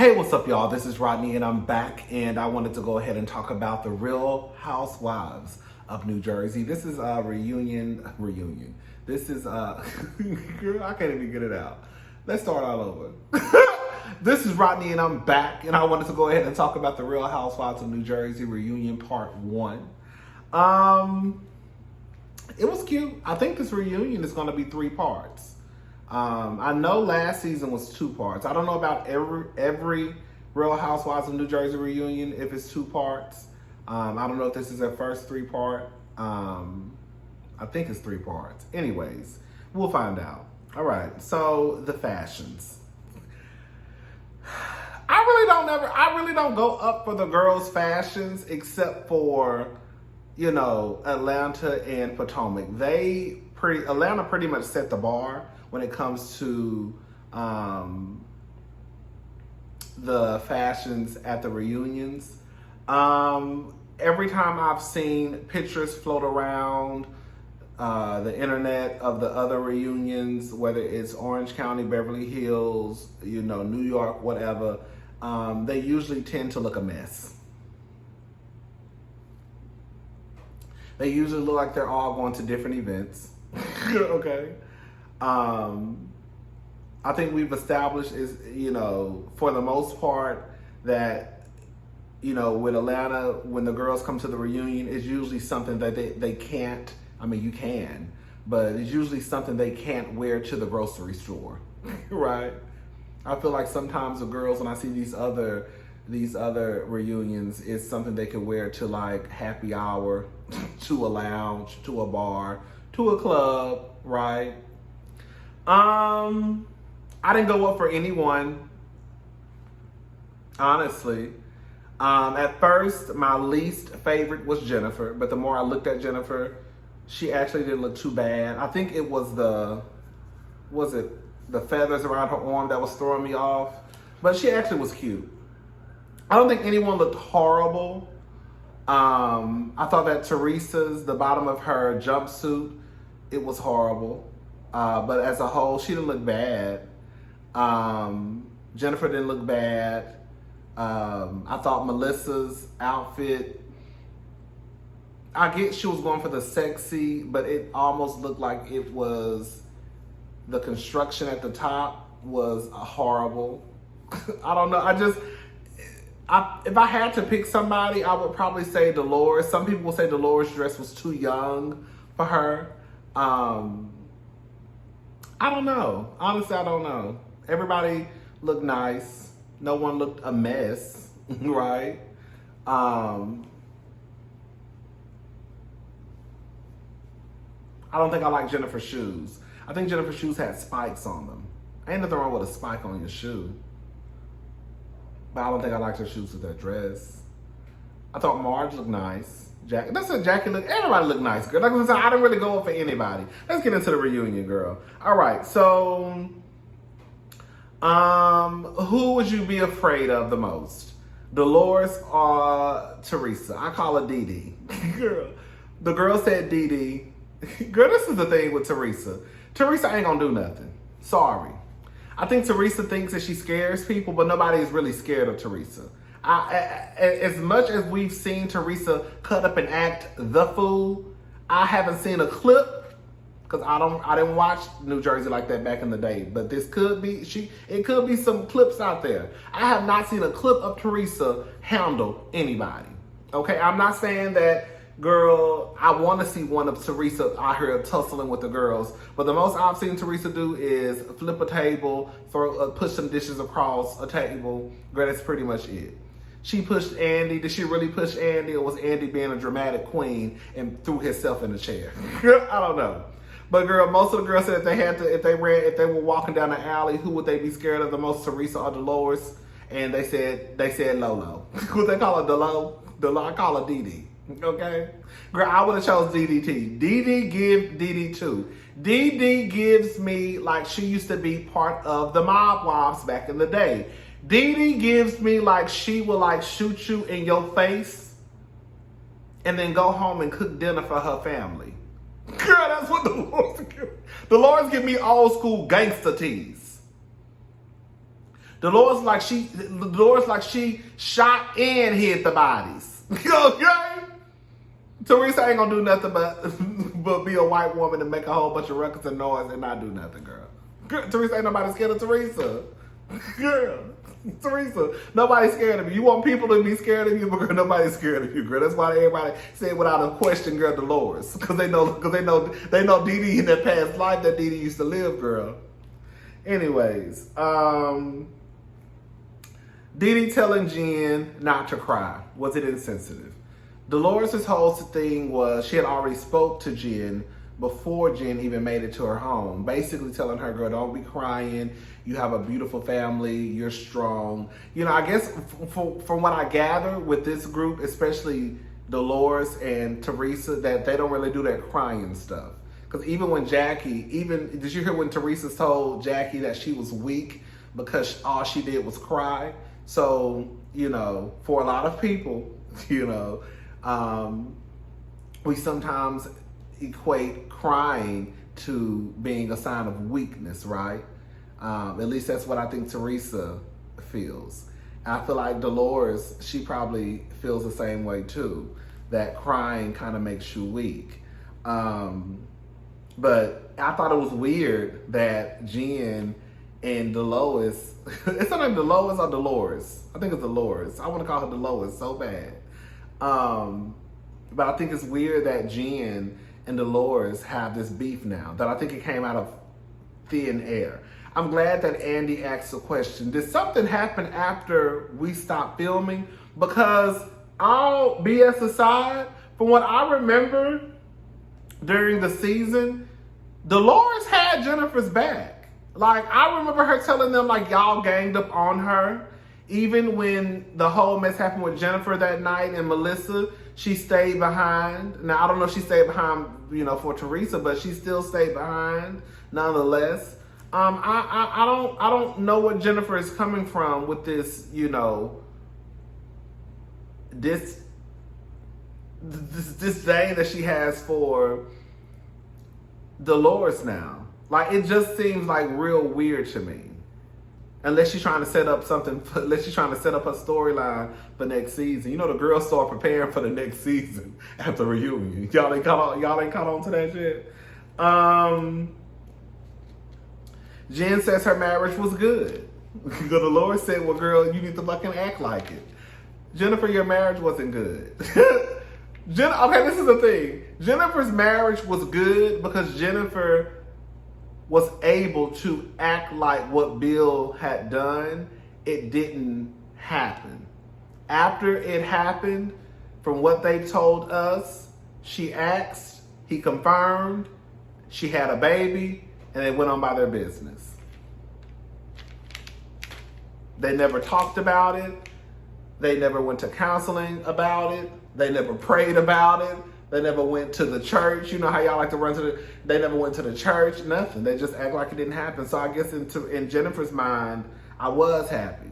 Hey, what's up, y'all? This is Rodney, and I'm back, and I wanted to go ahead and talk about the Real Housewives of New Jersey. This is a reunion. This is, girl, I can't even get it out. Let's start all over. This is Rodney, and I'm back, and I wanted to go ahead and talk about the Real Housewives of New Jersey reunion part 1. It was cute. I think this reunion is going to be 3 parts. I know last season was 2 parts. I don't know about every Real Housewives of New Jersey reunion if it's 2 parts. I don't know if this is their first 3-part. I think it's 3 parts. Anyways, we'll find out. All right. So the fashions. I really don't go up for the girls' fashions except for, Atlanta and Potomac. Atlanta pretty much set the bar when it comes to the fashions at the reunions. Every time I've seen pictures float around the internet of the other reunions, whether it's Orange County, Beverly Hills, New York, whatever, they usually tend to look a mess. They usually look like they're all going to different events. Okay. I think we've established for the most part that, with Atlanta, when the girls come to the reunion, it's usually something that they can't, you can, but it's usually something they can't wear to the grocery store, right? I feel like sometimes the girls, when I see these other reunions, it's something they could wear to like happy hour, to a lounge, to a bar, to a club, right? I didn't go up for anyone, honestly. At first, my least favorite was Jennifer, but the more I looked at Jennifer, she actually didn't look too bad. I think it was the feathers around her arm that was throwing me off, but she actually was cute. I don't think anyone looked horrible. I thought that the bottom of her jumpsuit, it was horrible. But as a whole, she didn't look bad. Jennifer didn't look bad. I thought Melissa's outfit, I get she was going for the sexy, but it almost looked like it was, the construction at the top was horrible. I don't know. If I had to pick somebody, I would probably say Dolores. Some people will say Dolores' dress was too young for her. I don't know. Honestly, I don't know. Everybody looked nice. No one looked a mess, right? I don't think I like Jennifer's shoes. I think Jennifer's shoes had spikes on them. Ain't nothing wrong with a spike on your shoe. But I don't think I liked her shoes with that dress. I thought Marge looked nice. Jackie looked, everybody looked nice, girl. Like I said, I didn't really go up for anybody. Let's get into the reunion, girl. All right, so, who would you be afraid of the most? Dolores or Teresa? I call her Dee Dee. Girl, the girl said Dee Dee. Girl, this is the thing with Teresa. Teresa ain't gonna do nothing. Sorry. I think Teresa thinks that she scares people, but nobody is really scared of Teresa. As much as we've seen Teresa cut up and act the fool, I haven't seen a clip, because I didn't watch New Jersey like that back in the day. But it could be some clips out there. I have not seen a clip of Teresa handle anybody. Okay, I'm not saying that, girl, I want to see one of Teresa out here tussling with the girls, but the most I've seen Teresa do is flip a table, push some dishes across a table. Girl, that's pretty much it. She pushed Andy. Did she really push Andy, or was Andy being a dramatic queen and threw himself in the chair? I don't know. But girl, most of the girls said if they were walking down the alley, who would they be scared of the most, Teresa or Dolores? And they said Lolo. What they call her, Delo? I call her Dee Dee. Okay? Girl, I would have chose DDT. Dee Dee give Dee too. Dee Dee gives me like she used to be part of the Mob Wives back in the day. Dee Dee gives me like she will like shoot you in your face and then go home and cook dinner for her family. Girl, that's what Dolores give. Dolores give me old school gangster tease. Dolores like she shot and hid the bodies. Okay? Teresa ain't gonna do nothing but be a white woman and make a whole bunch of ruckus and noise and not do nothing, girl. Teresa ain't nobody scared of Teresa. Girl. Teresa, nobody's scared of you. You want people to be scared of you, but girl, nobody's scared of you, girl. That's why everybody said without a question, girl, Dolores, because they know Dee Dee in their past life that Dee Dee used to live, girl. Anyways, Dee Dee telling Jen not to cry. Was it insensitive? Dolores' whole thing was she had already spoke to Jen before Jen even made it to her home, basically telling her, girl, don't be crying. You have a beautiful family. You're strong. You know, I guess from what I gather with this group, especially Dolores and Teresa, that they don't really do that crying stuff. Because even when did you hear when Teresa told Jackie that she was weak because all she did was cry? So, you know, for a lot of people, you know, we sometimes equate crying to being a sign of weakness, right? At least that's what I think Teresa feels. And I feel like Dolores, she probably feels the same way too, that crying kind of makes you weak. But I thought it was weird that Jen and Dolores, it's not like Dolores or Dolores. I think it's Dolores. I want to call her Dolores so bad. But I think it's weird that Jen and Dolores have this beef now, that I think it came out of thin air. I'm glad that Andy asked the question, did something happen after we stopped filming? Because all BS aside, from what I remember during the season, Dolores had Jennifer's back. Like, I remember her telling them, like, y'all ganged up on her. Even when the whole mess happened with Jennifer that night and Melissa, she stayed behind. Now, I don't know if she stayed behind, you know, for Teresa, but she still stayed behind nonetheless. I don't know what Jennifer is coming from with this, you know, this disdain that she has for Dolores now. Like, it just seems like real weird to me. Unless she's trying to set up something, unless she's trying to set up a storyline for next season. You know, the girls start preparing for the next season after reunion. Y'all ain't caught on to that shit. Jen says her marriage was good. Dolores said, well, girl, you need to fucking act like it. Jennifer, your marriage wasn't good. Okay, this is the thing. Jennifer's marriage was good because Jennifer was able to act like what Bill had done, it didn't happen. After it happened, from what they told us, she asked, he confirmed, she had a baby, and they went on by their business. They never talked about it. They never went to counseling about it. They never prayed about it. They never went to the church. You know how y'all like to run to they never went to the church, nothing. They just act like it didn't happen. So I guess in Jennifer's mind, I was happy.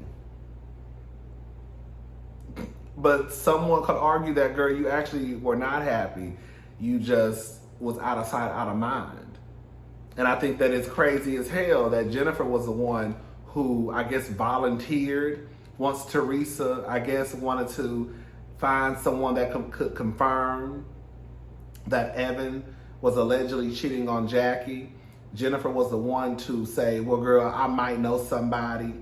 But someone could argue that, girl, you actually were not happy. You just was out of sight, out of mind. And I think that it's crazy as hell that Jennifer was the one who, I guess, volunteered once Teresa, I guess, wanted to find someone that could confirm that Evan was allegedly cheating on Jackie. Jennifer was the one to say, well, girl, I might know somebody.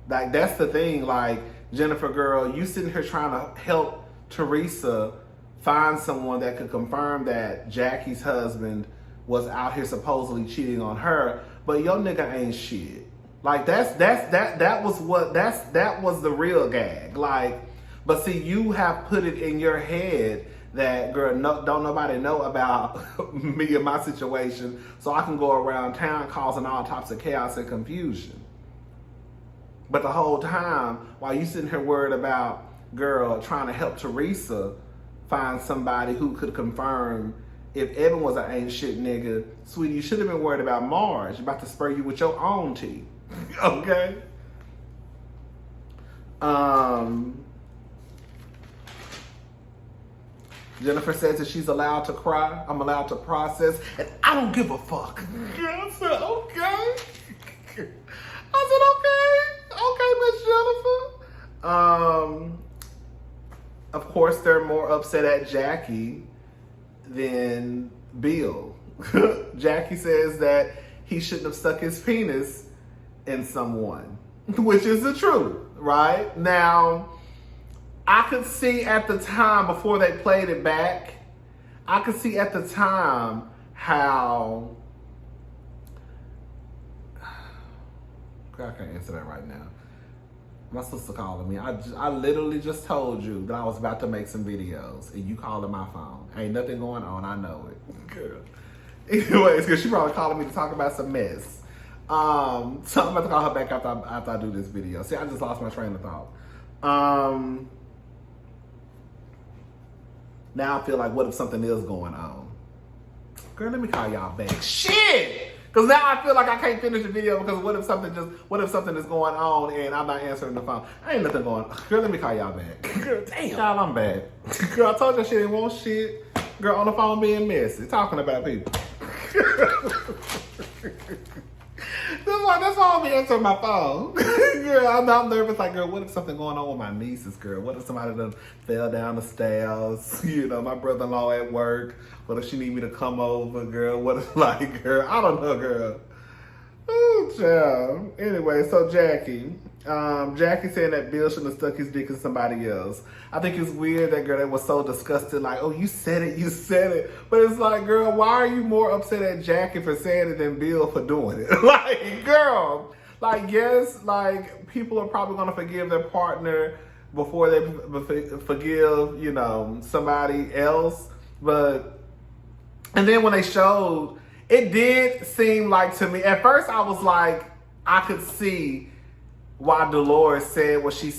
Like, that's the thing. Like, Jennifer, girl, you sitting here trying to help Teresa find someone that could confirm that Jackie's husband was out here supposedly cheating on her, but your nigga ain't shit. Like, that was the real gag. Like, but see, you have put it in your head that, girl, don't nobody know about me and my situation, so I can go around town causing all types of chaos and confusion. But the whole time, while you sitting here worried about, girl, trying to help Teresa find somebody who could confirm if Evan was an ain't shit nigga, sweetie, you should have been worried about Marge, about to spur you with your own tea. Okay? Jennifer says that she's allowed to cry. I'm allowed to process, and I don't give a fuck. I said, okay. I said, okay. Miss Jennifer. Of course, they're more upset at Jackie than Bill. Jackie says that he shouldn't have stuck his penis in someone, which is the truth, right? Now, I could see at the time, before they played it back, I could see at the time how... I can't answer that right now. My sister calling me. I literally just told you that I was about to make some videos, and you calling my phone. Ain't nothing going on. I know it. Girl. Anyways, because she probably calling me to talk about some mess. So I'm about to call her back after I do this video. See, I just lost my train of thought. Now I feel like, what if something is going on? Girl, let me call y'all back. Shit! Because now I feel like I can't finish the video because what if something is going on and I'm not answering the phone? Ain't nothing going on. Girl, let me call y'all back. Girl, damn. Y'all, I'm bad. Girl, I told you she didn't want shit. Girl, on the phone being messy, talking about people. That's why I'll be answering my phone. Girl, I'm nervous. Like, girl, what if something going on with my nieces, girl? What if somebody done fell down the stairs? You know, my brother-in-law at work. What if she need me to come over, girl? What if, like, girl? I don't know, girl. Oh, child. Anyway, so Jackie saying that Bill shouldn't have stuck his dick in somebody else. I think it's weird that, girl, that was so disgusted. Like, oh, you said it. But it's like, girl, why are you more upset at Jackie for saying it than Bill for doing it? Like, girl, like, yes, like, people are probably going to forgive their partner before they forgive, you know, somebody else. And then when they showed, it did seem like to me, at first I was like, I could see why Dolores said what she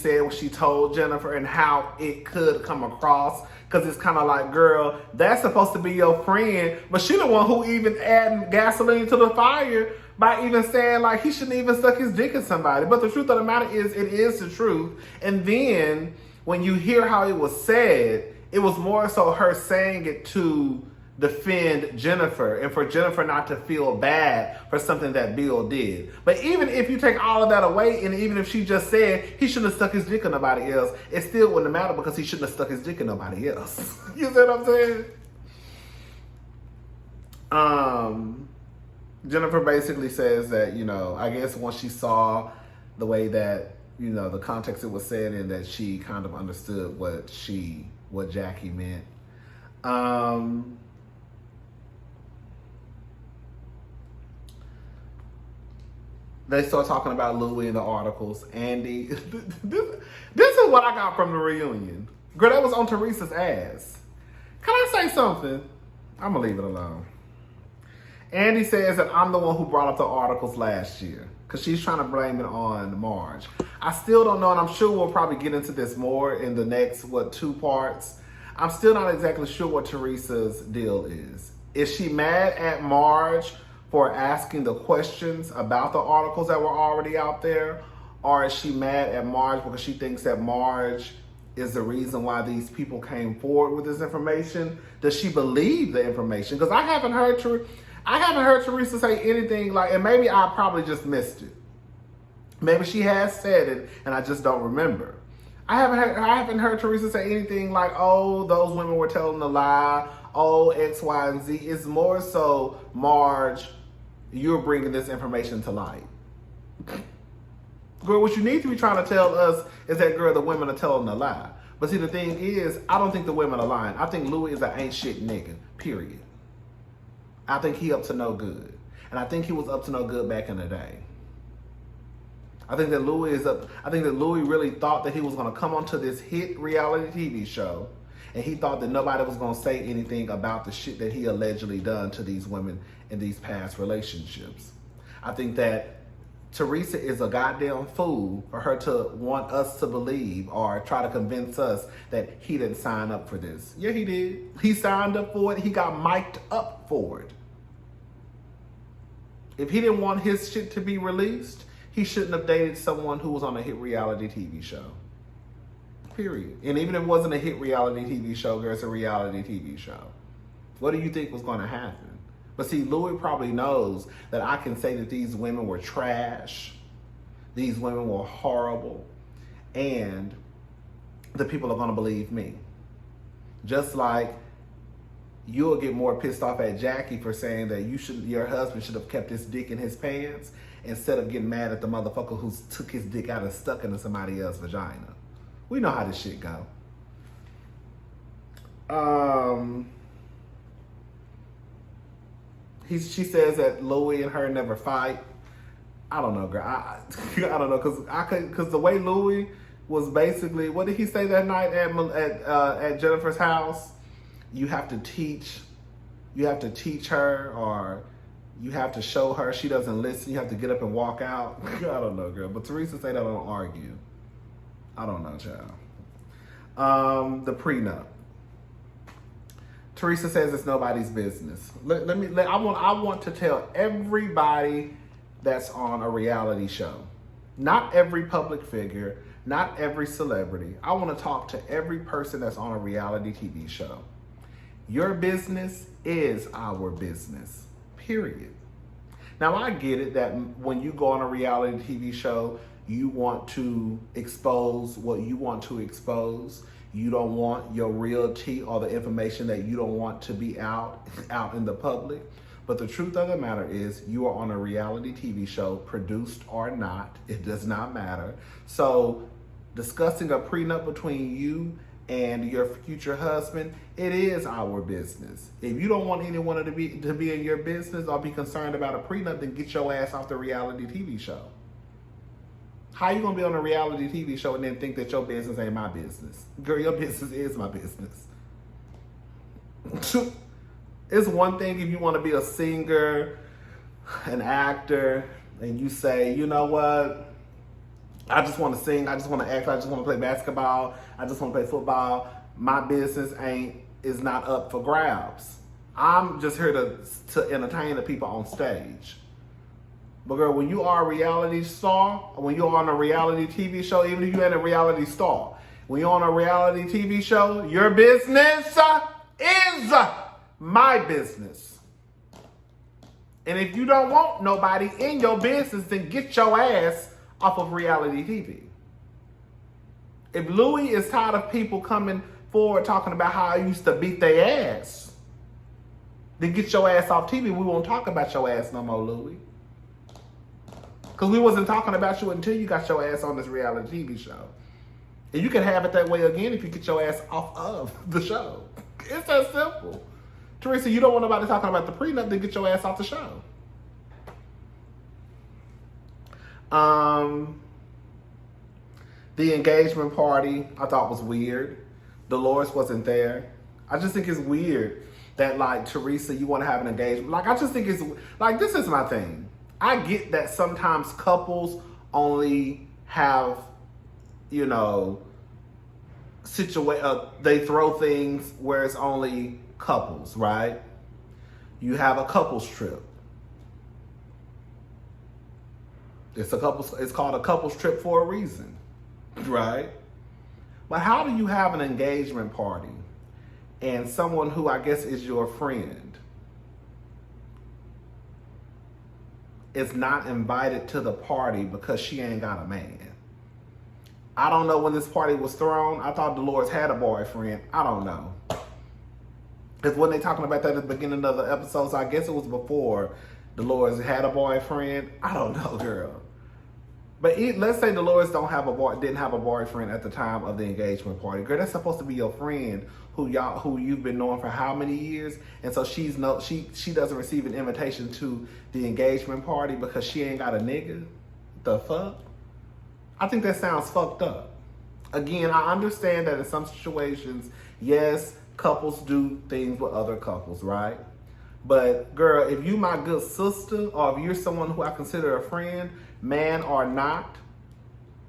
told Jennifer and how it could come across. Because it's kind of like, girl, that's supposed to be your friend. But she the one who even added gasoline to the fire by even saying, like, he shouldn't even stuck his dick in somebody. But the truth of the matter is, it is the truth. And then when you hear how it was said, it was more so her saying it to defend Jennifer and for Jennifer not to feel bad for something that Bill did. But even if you take all of that away, and even if she just said he shouldn't have stuck his dick in nobody else, it still wouldn't matter because he shouldn't have stuck his dick in nobody else. You see what I'm saying? Jennifer basically says that, you know, I guess once she saw the way that, you know, the context it was said in, that she kind of understood what Jackie meant. They start talking about Louis in the articles. Andy, this is what I got from the reunion. Girl, that was on Teresa's ass. Can I say something? I'm going to leave it alone. Andy says that I'm the one who brought up the articles last year because she's trying to blame it on Marge. I still don't know, and I'm sure we'll probably get into this more in the next, 2 parts. I'm still not exactly sure what Teresa's deal is. Is she mad at Marge for asking the questions about the articles that were already out there? Or is she mad at Marge because she thinks that Marge is the reason why these people came forward with this information? Does she believe the information? Because I haven't heard Teresa say anything like, and maybe I probably just missed it. Maybe she has said it and I just don't remember. I haven't heard Teresa say anything like, oh, those women were telling a lie, oh, X, Y, and Z. It's more so, Marge, you're bringing this information to light. Girl, what you need to be trying to tell us is that, girl, the women are telling a lie. But see, the thing is, I don't think the women are lying. I think Louis is an ain't shit nigga, period. I think he up to no good. And I think he was up to no good back in the day. I think that Louis really thought that he was going to come onto this hit reality TV show, and he thought that nobody was going to say anything about the shit that he allegedly done to these women in these past relationships. I think that Teresa is a goddamn fool for her to want us to believe or try to convince us that he didn't sign up for this. Yeah, he did. He signed up for it. He got mic'd up for it. If he didn't want his shit to be released, he shouldn't have dated someone who was on a hit reality TV show. Period. And even if it wasn't a hit reality TV show, girl, it's a reality TV show. What do you think was going to happen? But see, Louis probably knows that I can say that these women were trash, These women were horrible, and the people are going to believe me. Just like you'll get more pissed off at Jackie for saying that your husband should have kept his dick in his pants instead of getting mad at the motherfucker who took his dick out and stuck into somebody else's vagina. We know how this shit go. She says that Louis and her never fight. I don't know, girl. I don't know, because the way Louis was basically, what did he say that night at Jennifer's house? You have to teach her, or you have to show her. She doesn't listen. You have to get up and walk out. I don't know, girl. But Teresa said I don't argue. I don't know, child. The prenup. Teresa says it's nobody's business. I want to tell everybody that's on a reality show, not every public figure, not every celebrity. I want to talk to every person that's on a reality TV show. Your business is our business, period. Now, I get it that when you go on a reality TV show, you want to expose what you want to expose. You don't want your real tea or the information that you don't want to be out in the public. But the truth of the matter is, you are on a reality TV show, produced or not. It does not matter. So discussing a prenup between you and your future husband, it is our business. If you don't want anyone to be in your business or be concerned about a prenup, then get your ass off the reality TV show. How you gonna be on a reality TV show and then think that your business ain't my business? Girl, your business is my business. It's one thing if you want to be a singer, an actor, and you say, you know what? I just want to sing, I just want to act, I just want to play basketball, I just want to play football. My business is not up for grabs. I'm just here to entertain the people on stage. But girl, when you are a reality star, when you're on a reality TV show, even if you're in a reality star, when you're on a reality TV show, your business is my business. And if you don't want nobody in your business, then get your ass off of reality TV. If Louis is tired of people coming forward talking about how I used to beat their ass, then get your ass off TV. We won't talk about your ass no more, Louis. Because we wasn't talking about you until you got your ass on this reality TV show. And you can have it that way again if you get your ass off of the show. It's that simple. Teresa, you don't want nobody talking about the prenup, then get your ass off the show. The engagement party I thought was weird. Dolores wasn't there. I just think it's weird that, like, Teresa, you want to have an engagement. Like, I just think it's, like, this is my thing. I get that sometimes couples only have, you know, they throw things where it's only couples, right? You have a couples trip. It's called a couples trip for a reason, right? But how do you have an engagement party and someone who I guess is your friend is not invited to the party because she ain't got a man? I don't know when this party was thrown. I thought Dolores had a boyfriend. I don't know. Because when they talking about that at the beginning of the episode, so I guess it was before Dolores had a boyfriend. I don't know, girl. But let's say Dolores didn't have a boyfriend at the time of the engagement party. Girl, that's supposed to be your friend who you've been knowing for how many years, and so she doesn't receive an invitation to the engagement party because she ain't got a nigga. The fuck? I think that sounds fucked up. Again, I understand that in some situations, yes, couples do things with other couples, right? But girl, if you my good sister, or if you're someone who I consider a friend, man or not,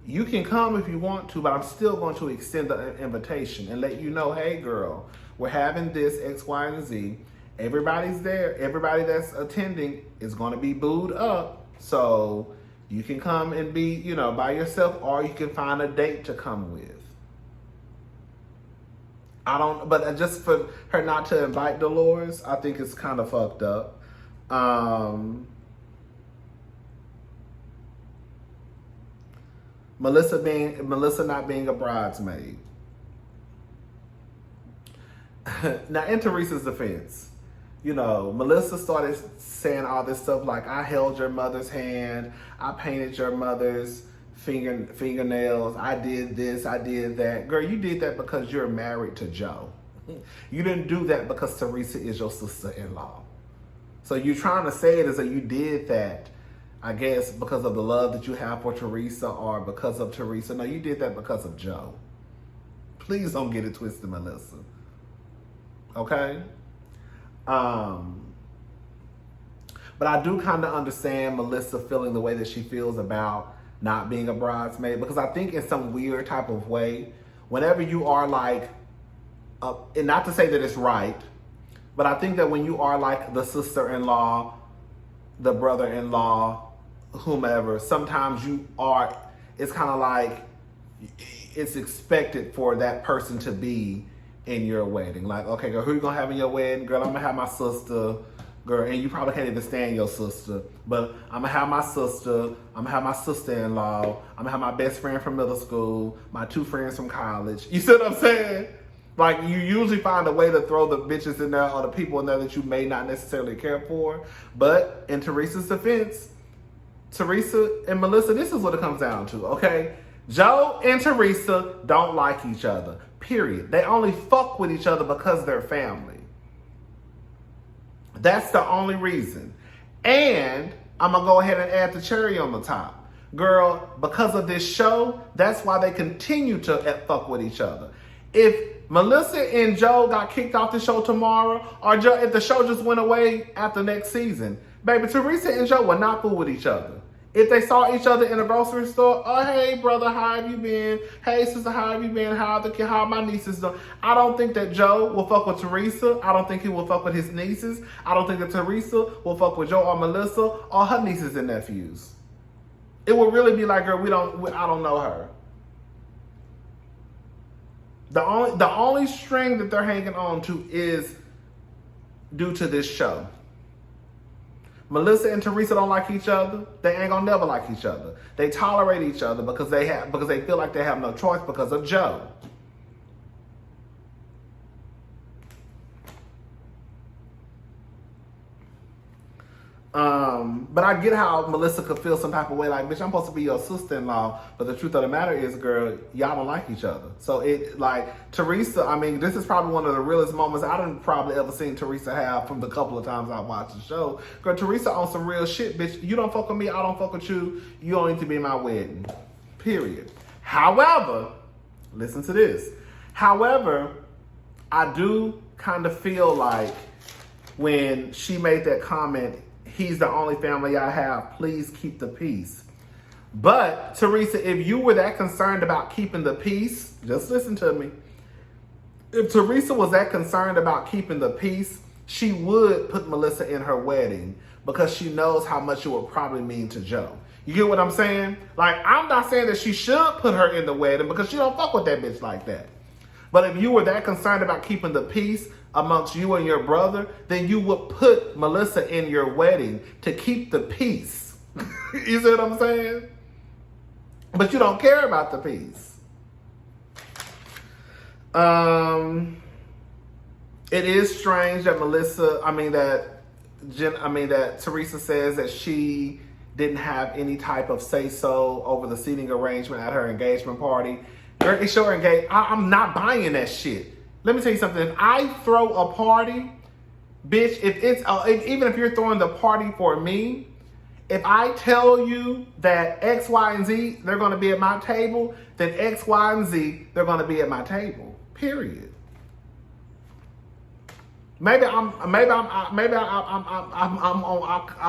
you can come if you want to, but I'm still going to extend the invitation and let you know, hey girl, we're having this X, Y, and Z. Everybody's there. Everybody that's attending is going to be booed up. So you can come and be, you know, by yourself, or you can find a date to come with. But just for her not to invite Dolores, I think it's kind of fucked up. Melissa not being a bridesmaid. Now, in Teresa's defense, Melissa started saying all this stuff like, I held your mother's hand, I painted your mother's fingernails, I did this, I did that. Girl, you did that because you're married to Joe. You didn't do that because Teresa is your sister-in-law. So you're trying to say it as though you did that, I guess, because of the love that you have for Teresa or because of Teresa. No, you did that because of Joe. Please don't get it twisted, Melissa. Okay? But I do kind of understand Melissa feeling the way that she feels about not being a bridesmaid, because I think in some weird type of way, whenever you are like, and not to say that it's right, but I think that when you are like the sister-in-law, the brother-in-law, whomever, sometimes it's kind of like it's expected for that person to be in your wedding. Like, okay, girl, who you gonna have in your wedding? Girl, I'm gonna have my sister. Girl, and you probably can't even stand your sister, but I'm gonna have my sister, I'm gonna have my sister-in-law, I'm gonna have my best friend from middle school, my 2 friends from college. You see what I'm saying? Like, you usually find a way to throw the bitches in there or the people in there that you may not necessarily care for. But in Teresa's defense, Teresa and Melissa, this is what it comes down to, okay? Joe and Teresa don't like each other, period. They only fuck with each other because they're family. That's the only reason. And I'm going to go ahead and add the cherry on the top. Girl, because of this show, that's why they continue to fuck with each other. If Melissa and Joe got kicked off the show tomorrow, or if the show just went away after next season, baby, Teresa and Joe would not fool with each other. If they saw each other in a grocery store, oh, hey, brother, how have you been? Hey, sister, how have you been? How are my nieces doing? I don't think that Joe will fuck with Teresa. I don't think he will fuck with his nieces. I don't think that Teresa will fuck with Joe or Melissa or her nieces and nephews. It will really be like, girl, I don't know her. The only string that they're hanging on to is due to this show. Melissa and Teresa don't like each other. They ain't gonna never like each other. They tolerate each other because they feel like they have no choice because of Joe. But I get how Melissa could feel some type of way, like, bitch, I'm supposed to be your sister-in-law, but the truth of the matter is, girl, y'all don't like each other. So Teresa, I mean, this is probably one of the realest moments I done probably ever seen Teresa have from the couple of times I watched the show. Girl, Teresa on some real shit, bitch. You don't fuck with me, I don't fuck with you. You don't need to be in my wedding. Period. However, listen to this. However, I do kind of feel like when she made that comment, he's the only family I have, please keep the peace. But, Teresa, if you were that concerned about keeping the peace, just listen to me. If Teresa was that concerned about keeping the peace, she would put Melissa in her wedding because she knows how much it would probably mean to Joe. You get what I'm saying? Like, I'm not saying that she should put her in the wedding because she don't fuck with that bitch like that. But if you were that concerned about keeping the peace amongst you and your brother, then you would put Melissa in your wedding to keep the peace. You see what I'm saying? But you don't care about the peace. It is strange that that Teresa says that she didn't have any type of say-so over the seating arrangement at her engagement party. It's your engagement. I'm not buying that shit. Let me tell you something. If I throw a party, bitch, even if you're throwing the party for me, if I tell you that X, Y, and Z, they're going to be at my table, then X, Y, and Z, they're going to be at my table. Period. Maybe I'm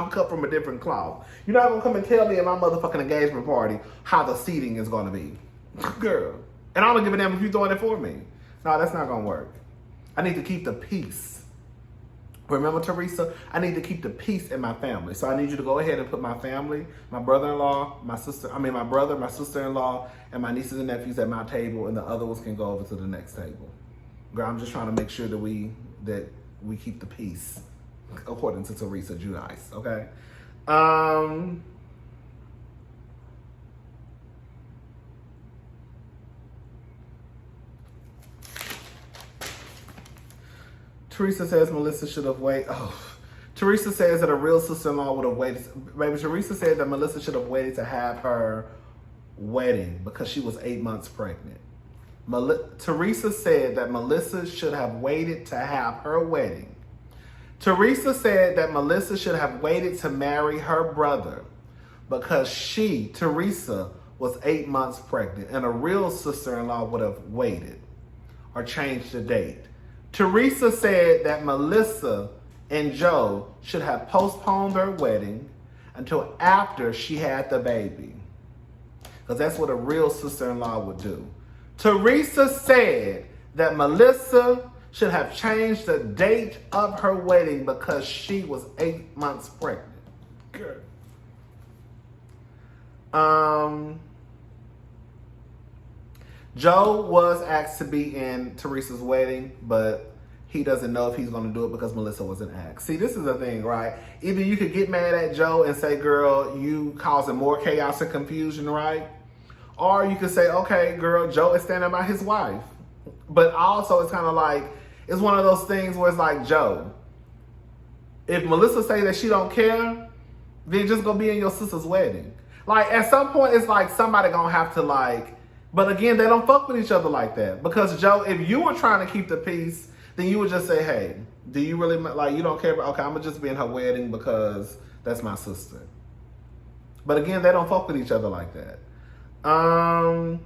cut from a different cloth. You're not gonna come and tell me at my motherfucking engagement party how the seating is gonna be, girl. And I don't give a damn if you're doing it for me. No, that's not gonna work. I need to keep the peace. Remember, Teresa, I need to keep the peace in my family. So I need you to go ahead and put my family, my brother-in-law, my brother, my sister-in-law, and my nieces and nephews at my table, and the other ones can go over to the next table. Girl, I'm just trying to make sure that we keep the peace, according to Teresa Giudice, okay? Teresa says Melissa should have waited. Oh, Teresa says that a real sister-in-law would have waited. Baby, Teresa said that Melissa should have waited to have her wedding because she was 8 months pregnant. Teresa said that Melissa should have waited to have her wedding. Teresa said that Melissa should have waited to marry her brother because she, Teresa, was 8 months pregnant, and a real sister-in-law would have waited or changed the date. Teresa said that Melissa and Joe should have postponed their wedding until after she had the baby, because that's what a real sister-in-law would do. Teresa said that Melissa should have changed the date of her wedding because she was 8 months pregnant. Good. Joe was asked to be in Teresa's wedding, but he doesn't know if he's going to do it because Melissa wasn't asked. See, this is the thing, right? Either you could get mad at Joe and say, girl, you causing more chaos and confusion, right? Or you could say, okay, girl, Joe is standing by his wife. But also it's kind of like, it's one of those things where it's like, Joe, if Melissa say that she don't care, then just go be in your sister's wedding. Like, at some point, it's like somebody gonna have to like, but again, they don't fuck with each other like that. Because Joe, if you were trying to keep the peace, then you would just say, hey, do you really, like, you don't care about, okay, I'm gonna just be in her wedding because that's my sister. But again, they don't fuck with each other like that. I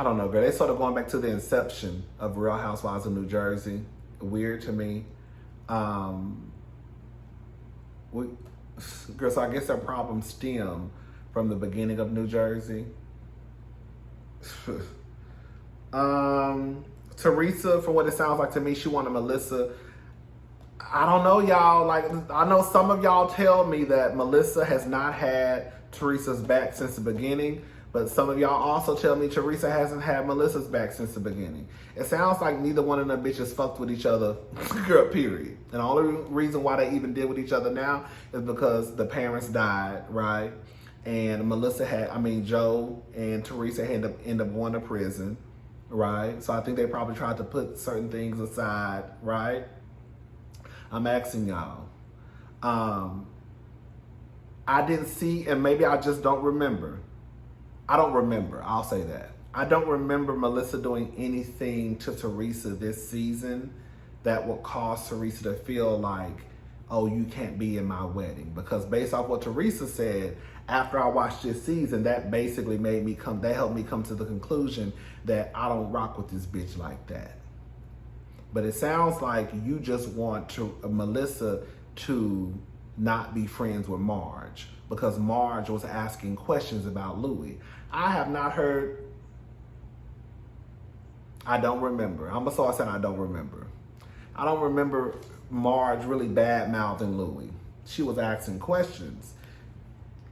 don't know, girl. They sort of going back to the inception of Real Housewives of New Jersey. Weird to me. Girl, so I guess their problems stem from the beginning of New Jersey. Teresa, from what it sounds like to me, she wanted Melissa. I don't know, y'all. Like, I know some of y'all tell me that Melissa has not had Teresa's back since the beginning, but some of y'all also tell me Teresa hasn't had Melissa's back since the beginning. It sounds like neither one of them bitches fucked with each other, girl, period. And the only reason why they even did with each other now is because the parents died, right? And Joe and Teresa end up going to prison, right? So I think they probably tried to put certain things aside, right? I'm asking y'all. I didn't see, and maybe I just don't remember. I don't remember. I'll say that. I don't remember Melissa doing anything to Teresa this season that would cause Teresa to feel like, oh, you can't be in my wedding. Because based off what Teresa said, after I watched this season, that basically helped me come to the conclusion that I don't rock with this bitch like that. But it sounds like you just want Melissa to not be friends with Marge because Marge was asking questions about Louis. I have not heard. I don't remember. I said I don't remember. I don't remember Marge really bad-mouthing Louis. She was asking questions.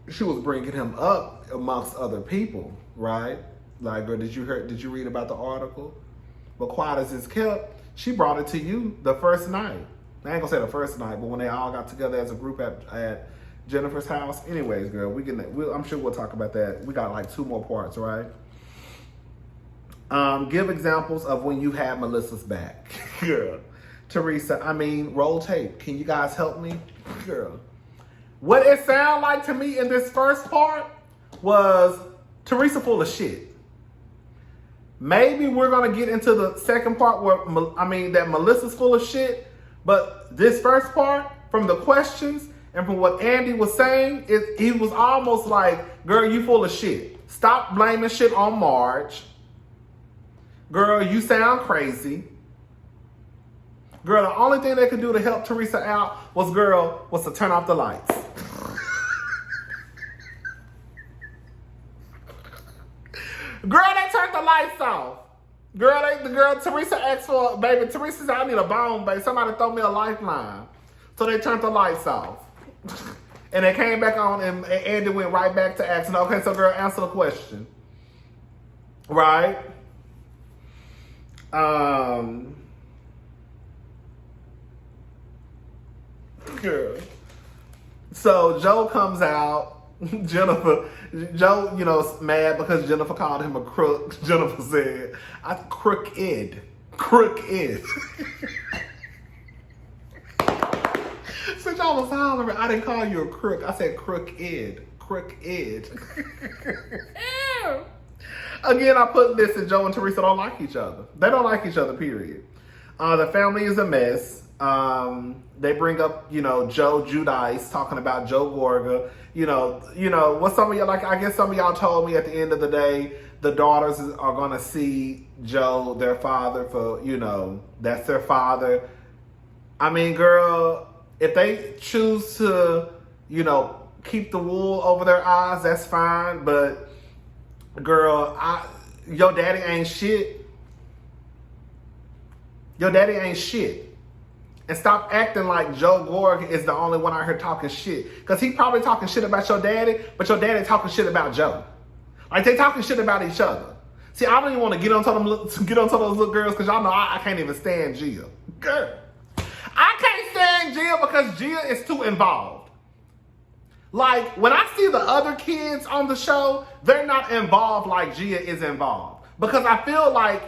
She was bringing him up amongst other people, right? Like, girl, did you read about the article? But quiet as it's kept, she brought it to you the first night. I ain't gonna say the first night, but when they all got together as a group at Jennifer's house. Anyways, girl, I'm sure we'll talk about that. We got like 2 more parts, right? Give examples of when you had Melissa's back. Girl. Teresa, roll tape. Can you guys help me? Girl. What it sounded like to me in this first part was Teresa full of shit. Maybe we're going to get into the second part where, that Melissa's full of shit. But this first part, from the questions and from what Andy was saying, he was almost like, girl, you full of shit. Stop blaming shit on Marge. Girl, you sound crazy. Girl, the only thing they could do to help Teresa out was to turn off the lights. Girl, they turned the lights off. Teresa asked for, baby, Teresa said, I need a bone, baby. Somebody throw me a lifeline. So they turned the lights off. And they came back on and Andy went right back to asking, okay, so girl, answer the question. Right? Girl. So Joe comes out Jennifer, Joe, mad because Jennifer called him a crook. Jennifer said, crooked. Crooked. Since y'all was hollering, I didn't call you a crook. I said crooked. Crooked. Again, I put this, and Joe and Teresa don't like each other. They don't like each other, period. The family is a mess. They bring up, Joe Judice talking about Joe Gorga. What some of y'all, I guess some of y'all told me at the end of the day, the daughters are going to see Joe, their father, for, that's their father. I mean, girl, if they choose to, keep the wool over their eyes, that's fine. But, girl, your daddy ain't shit. Your daddy ain't shit. And stop acting like Joe Gorg is the only one out here talking shit. Because he probably talking shit about your daddy, but your daddy talking shit about Joe. Like, they talking shit about each other. See, I don't even want to get onto those little girls, because y'all know I can't even stand Gia. Girl, I can't stand Gia because Gia is too involved. Like, when I see the other kids on the show, they're not involved like Gia is involved. Because I feel like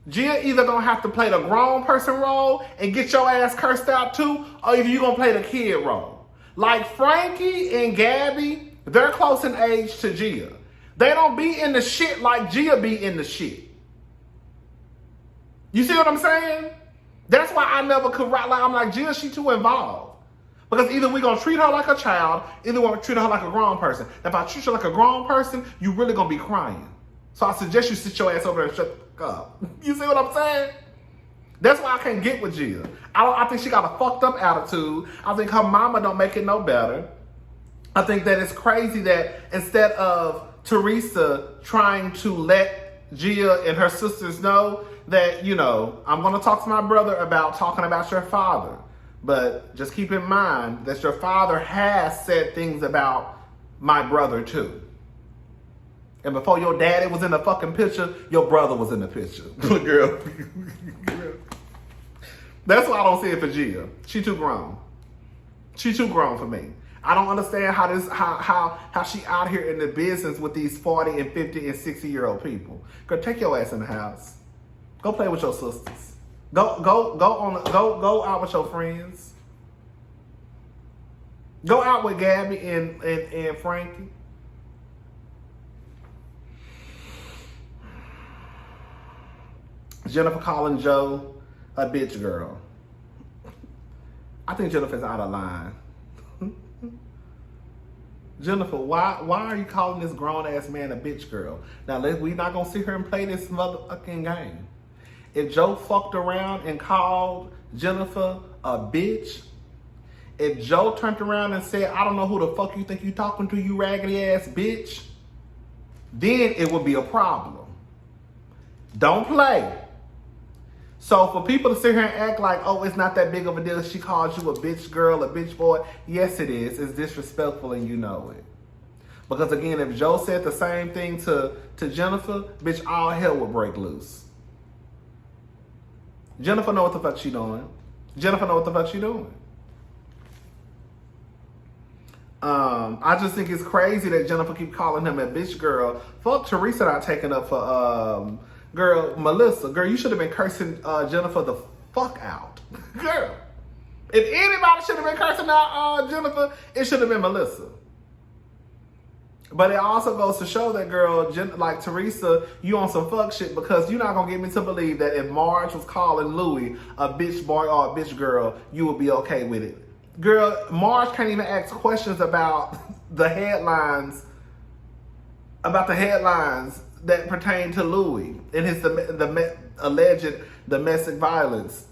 Gia either gonna have to play the grown person role and get your ass cursed out too, or either you gonna play the kid role. Like Frankie and Gabby, they're close in age to Gia. They don't be in the shit like Gia be in the shit. You see what I'm saying? That's why I never could write like, I'm like, Gia, she too involved. Because either we're gonna treat her like a child, either we're gonna treat her like a grown person. If I treat you like a grown person, you really gonna be crying. So I suggest you sit your ass over there and shut up. You see what I'm saying? That's why I can't get with Gia. I think she got a fucked up attitude. I think her mama don't make it no better. I think that it's crazy that instead of Teresa trying to let Gia and her sisters know that, I'm going to talk to my brother about talking about your father. But just keep in mind that your father has said things about my brother too. And before your daddy was in the fucking picture, your brother was in the picture. Girl. That's why I don't see it for Gia. She too grown. She too grown for me. I don't understand how she out here in the business with these 40 and 50 and 60-year-old people. Girl, take your ass in the house. Go play with your sisters. Go out with your friends. Go out with Gabby and Frankie. Jennifer calling Joe a bitch girl. I think Jennifer's out of line. Jennifer, why are you calling this grown-ass man a bitch girl? Now, we're not going to sit here and play this motherfucking game. If Joe fucked around and called Jennifer a bitch, if Joe turned around and said, I don't know who the fuck you think you talking to, you raggedy-ass bitch, then it would be a problem. Don't play. So for people to sit here and act like, oh, it's not that big of a deal, she called you a bitch girl, a bitch boy, yes it is. It's disrespectful and you know it. Because again, if Joe said the same thing to Jennifer, bitch, all hell would break loose. Jennifer know what the fuck she doing. Jennifer know what the fuck she doing. I just think it's crazy that Jennifer keep calling him a bitch girl. Fuck Teresa not taking up for girl, Melissa. Girl, you should have been cursing Jennifer the fuck out. Girl, if anybody should have been cursing out Jennifer, it should have been Melissa. But it also goes to show that, girl, like Teresa, you on some fuck shit, because you're not going to get me to believe that if Marge was calling Louis a bitch boy or a bitch girl, you would be okay with it. Girl, Marge can't even ask questions about the headlines that pertain to Louis and his alleged domestic violence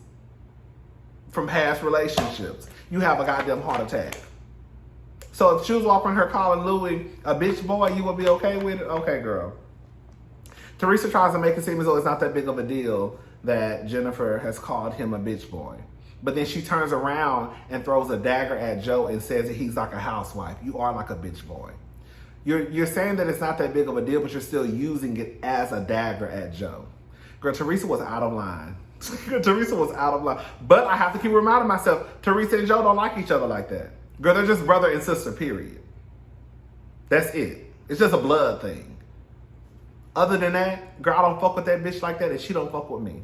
from past relationships. You have a goddamn heart attack. So if she was walking her calling Louis a bitch boy, you would be okay with it? Okay, girl. Teresa tries to make it seem as though it's not that big of a deal that Jennifer has called him a bitch boy. But then she turns around and throws a dagger at Joe and says that he's like a housewife. You are like a bitch boy. You're saying that it's not that big of a deal, but you're still using it as a dagger at Joe. Girl, Teresa was out of line. Teresa was out of line. But I have to keep reminding myself, Teresa and Joe don't like each other like that. Girl, they're just brother and sister, period. That's it. It's just a blood thing. Other than that, girl, I don't fuck with that bitch like that, and she don't fuck with me.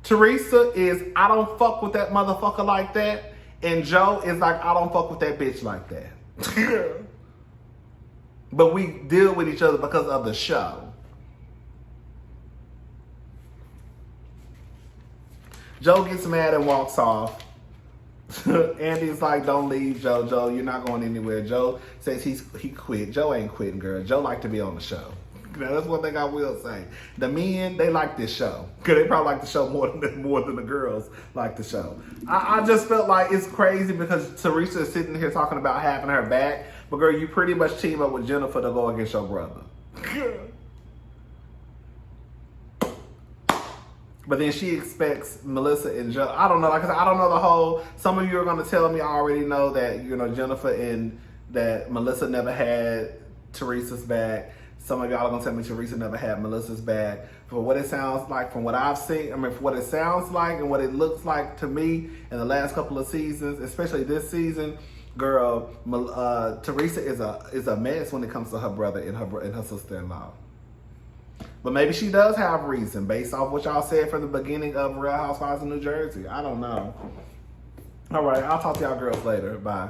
Teresa is, I don't fuck with that motherfucker like that. And Joe is like, I don't fuck with that bitch like that. But we deal with each other because of the show. Joe gets mad and walks off. Andy's like, don't leave, Joe. Joe, you're not going anywhere. Joe says he quit. Joe ain't quitting, girl. Joe like to be on the show. Now, that's one thing I will say. The men, they like this show. Because they probably like the show more than the girls like the show. I just felt like it's crazy because Teresa is sitting here talking about having her back. But girl, you pretty much team up with Jennifer to go against your brother. But then she expects Melissa and Joe. I don't know. Like I said, I don't know the whole. Some of you are going to tell me I already know that, Jennifer and that Melissa never had Teresa's back. Some of y'all are going to tell me Teresa never had Melissa's back. For what it sounds like, from what I've seen, for what it sounds like and what it looks like to me in the last couple of seasons, especially this season, girl, Teresa is a mess when it comes to her brother and her sister-in-law. But maybe she does have reason based off what y'all said from the beginning of Real Housewives of New Jersey. I don't know. All right, I'll talk to y'all girls later. Bye.